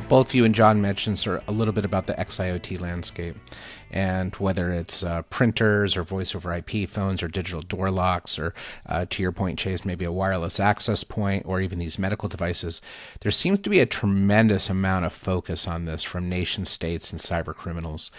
Both you and John mentioned sort of a little bit about the xIoT landscape, and whether it's printers or voice over IP phones or digital door locks, or to your point, Chase, maybe a wireless access point, or even these medical devices. There seems to be a tremendous amount of focus on this from nation states and cyber criminals.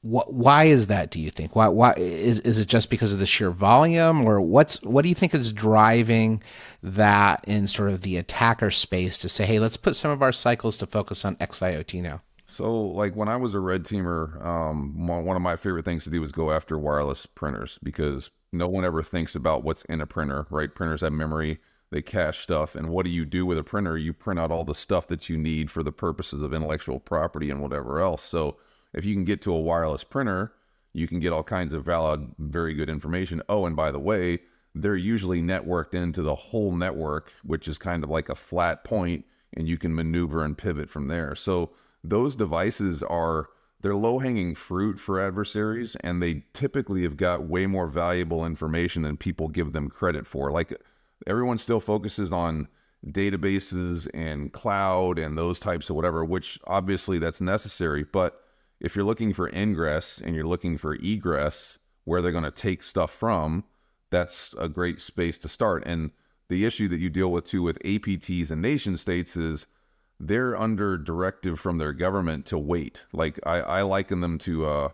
Why is that, do you think? Why is it just because of the sheer volume, or what do you think is driving that in sort of the attacker space to say, hey, let's put some of our cycles to focus on xIoT now? So like when I was a red teamer, one of my favorite things to do was go after wireless printers, because no one ever thinks about what's in a printer, right? Printers have memory, they cache stuff. And what do you do with a printer? You print out all the stuff that you need for the purposes of intellectual property and whatever else. So if you can get to a wireless printer, you can get all kinds of valid, very good information. Oh, and by the way, they're usually networked into the whole network, which is kind of like a flat point, and you can maneuver and pivot from there. So those devices they're low-hanging fruit for adversaries, and they typically have got way more valuable information than people give them credit for. Like, everyone still focuses on databases and cloud and those types of whatever, which obviously that's necessary, but if you're looking for ingress and you're looking for egress, where they're going to take stuff from, that's a great space to start. And the issue that you deal with too with APTs and nation states is they're under directive from their government to wait. Like I liken them to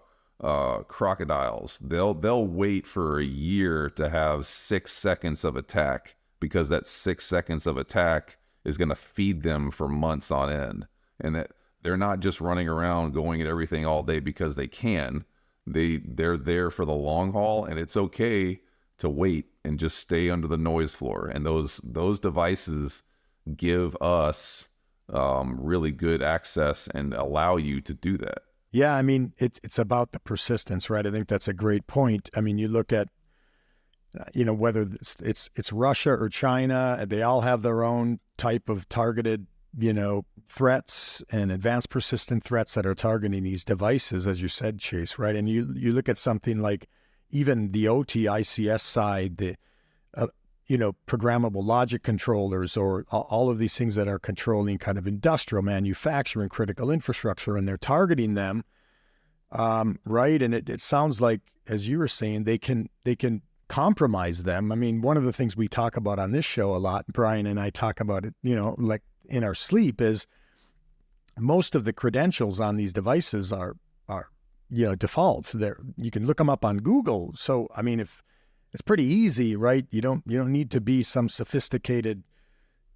crocodiles. They'll wait for a year to have 6 seconds of attack, because that 6 seconds of attack is going to feed them for months on end. And that they're not just running around going at everything all day because they can. They're there for the long haul, and it's okay to wait and just stay under the noise floor. And those devices give us really good access and allow you to do that. Yeah, I mean, it's about the persistence, right? I think that's a great point. I mean, you look at, whether it's Russia or China, they all have their own type of targeted threats and advanced persistent threats that are targeting these devices, as you said, Chase, right? And you look at something like even the OT ICS side, the programmable logic controllers, or all of these things that are controlling kind of industrial manufacturing, critical infrastructure, and they're targeting them, right? And it sounds like, as you were saying, they can compromise them. I mean, one of the things we talk about on this show a lot, Brian and I talk about it, like in our sleep, is most of the credentials on these devices are defaults. You can look them up on Google. So, I mean, if it's pretty easy, right? You don't need to be some sophisticated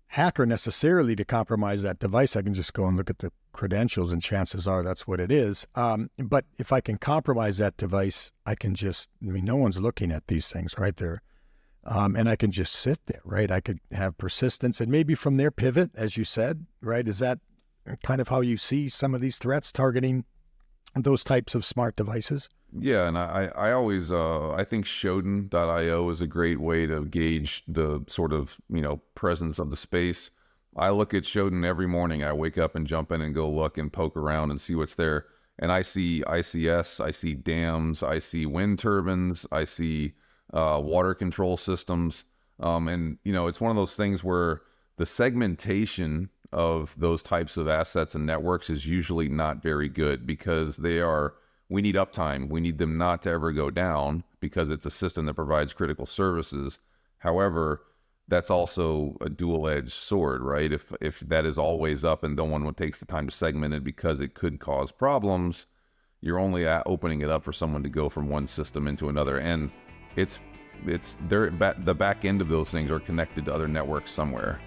hacker necessarily to compromise that device. I can just go and look at the credentials, and chances are that's what it is. But if I can compromise that device, no one's looking at these things, right? And I can just sit there, right? I could have persistence, and maybe from there pivot, as you said, right? Is that kind of how you see some of these threats targeting those types of smart devices? Yeah, and I always I think Shodan.io is a great way to gauge the sort of presence of the space. I look at Shodan every morning. I wake up and jump in and go look and poke around and see what's there. And I see ICS, I see dams, I see wind turbines, I see water control systems. And it's one of those things where the segmentation of those types of assets and networks is usually not very good, because we need uptime. We need them not to ever go down, because it's a system that provides critical services. However, that's also a dual-edged sword, right? If that is always up and no one takes the time to segment it because it could cause problems, you're only opening it up for someone to go from one system into another. And the back end of those things are connected to other networks somewhere.